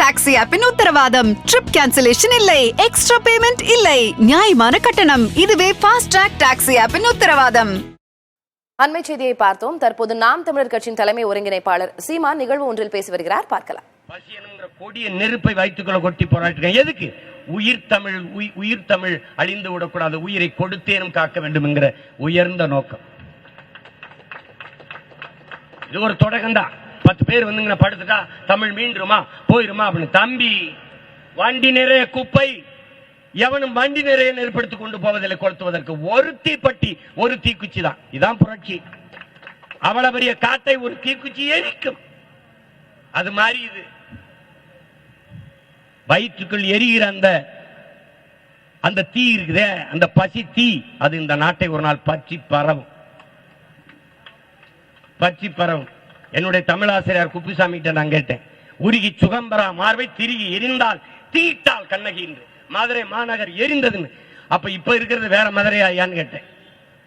Taxi ஆப்பின் உத்தரவாதம். Trip cancellation இல்லை, extra payment இல்லை, நியாயமான கட்டணம். இதுவே ஃபாஸ்ட் ட்ராக் டாக்ஸி ஆப்பின் உத்தரவாதம். அண்மை செய்தியை பார்த்தோம். தற்போது நாம் தமிழர் கட்சியின் தலைமை ஒருங்கிணைப்பாளர் சீமான் நிகழ்வு ஒன்றில் பேசி வருகிறார். பார்க்கலாம். பசி என்கிற கொடிய நெருப்பை வைத்துக்கொள்ள கொட்டி போராட்டம் எதுக்கு? உயிர் தமிழ் அழிந்து விடக்கூடாது, உயிரை கொடுத்தேனும் காக்க வேண்டும் என்கிற உயர்ந்த நோக்கம். இது ஒரு தொடக்கம்தான். 10 பேர் வந்து படுத்துட்டா தமிழ் மீண்டுருமா போயிருமா அப்படின்னு. தம்பி, வண்டி நிறைய குப்பை, எவனும் வண்டி நிறைய நெருப்படுத்திக் கொண்டு போவதில்லை கொளுத்துவதற்கு. ஒரு தீப்பட்டி, ஒரு தீக்குச்சி தான். இதான் புரட்சி. அவ்வளவு பெரிய காட்டை ஒரு தீக்குச்சி எரிக்கும். அது மாதிரி இது வயிற்றுக்குள் எரிகிற அந்த தீ இருக்குதே, அந்த பசி தீ, அது இந்த நாட்டை ஒரு நாள் பற்றி பரவும். என்னுடைய தமிழாசிரியர் குப்புசாமி கிட்ட நான் கேட்டேன், உருகி சுகம்பரா மார்பை திருகி எரிந்தால் தீட்டால் கண்ணகி என்று மதுரை மாநகர் எரிந்ததுன்னு. அப்ப இப்ப இருக்கிறது வேற மதுரையா ஐயான்னு கேட்டேன்.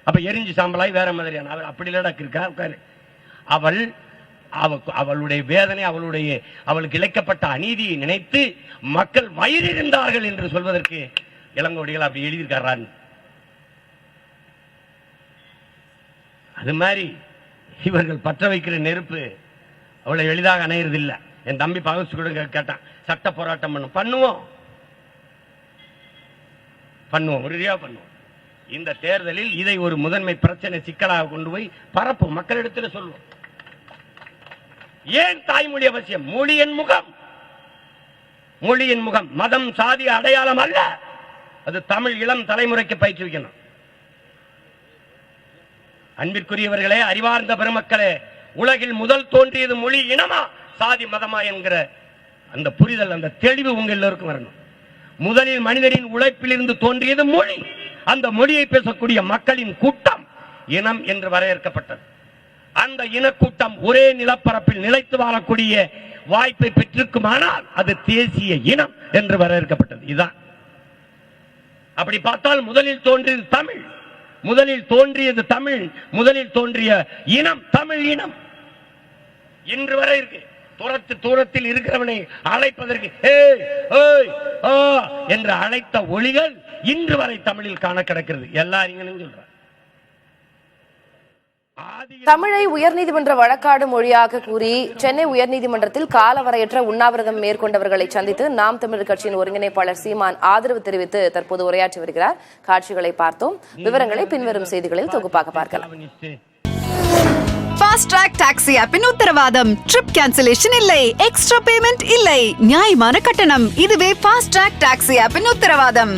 அப்ப எரிஞ்சு சாம்பலாய் வேற மதுரையான அவர் அப்படி இல்லடா இருக்கா உட்காரு. அவளுடைய வேதனை, அவளுக்கு இழைக்கப்பட்ட அநீதியை நினைத்து மக்கள் வயிறு இருந்தார்கள் என்று சொல்வதற்கு இளங்கோடிகள் அப்படி எழுதியிருக்காரு. அது மாதிரி இவர்கள் பற்ற வைக்கிற நெருப்பு அவ்வளவு எளிதாக அணையறதில்லை. என் தம்பி பகவத் கூட கேட்டான், சட்ட போராட்டம் பண்ணுவோம், உறுதியா பண்ணுவோம். இந்த தேர்தலில் இதை ஒரு முதன்மை பிரச்சனை சிக்கலாக கொண்டு போய் பரப்பும், மக்களிடத்தில் சொல்லுவோம். ஏன் தாய்மொழி அவசியம்? மொழியின் முகம் மதம் சாதி அடையாளம் அல்ல. அது தமிழ் இளம் தலைமுறைக்கு பயிற்றுவிக்கணும். அன்பிற்குரியவர்களே, அறிவார்ந்த பெருமக்களே, உலகில் முதல் தோன்றியது மொழி இனமா சாதி மதமா என்கிற அந்த புரிதல், அந்த தெளிவு உங்க எல்லோருக்கும் வரணும். முதலில் மனிதரின் உழைப்பில் இருந்து தோன்றியது மொழி. அந்த மொழியை பேசக்கூடிய மக்களின் கூட்டம் இனம் என்று வரையறுக்கப்பட்டது. அந்த இனக்கூட்டம் ஒரே நிலப்பரப்பில் நிலைத்து வாழக்கூடிய வாய்ப்பை பெற்றிருக்குமானால் அது தேசிய இனம் என்று வரையறுக்கப்பட்டது. இதுதான். அப்படி பார்த்தால் முதலில் தோன்றியது தமிழ், முதலில் தோன்றிய இனம் தமிழ் இனம். இன்று வரை இருக்கு. தூரத்தில் இருக்கிறவனை அழைப்பதற்கு என்று அழைத்த ஒளிகள் இன்று வரை தமிழில் காண கிடக்கிறது. எல்லாரும் சொல்ற தமிழை உயர்நீதிமன்ற வழக்காடு மொழியாக கூறி சென்னை உயர்நீதிமன்றத்தில் காலவரையற்ற உண்ணாவிரதம் மேற்கொண்டவர்களை சந்தித்து நாம் தமிழர் கட்சியின் ஒருங்கிணைப்பாளர் சீமான் ஆதரவு தெரிவித்து தற்போது உரையாற்றி வருகிறார். காட்சிகளை பார்த்தோம். விவரங்களை பின்வரும் செய்திகளில் தொகுப்பாக பார்க்கலாம். ஃபாஸ்ட் ட்ராக் டாக்ஸி ஆப்பின் உத்தரவாதம். ட்ரிப் கேன்சலேஷன் இல்லை, எக்ஸ்ட்ரா பேமெண்ட் இல்லை, நியாயமான கட்டணம். இதுவே ஃபாஸ்ட் ட்ராக் டாக்ஸி ஆப்பின் உத்தரவாதம்.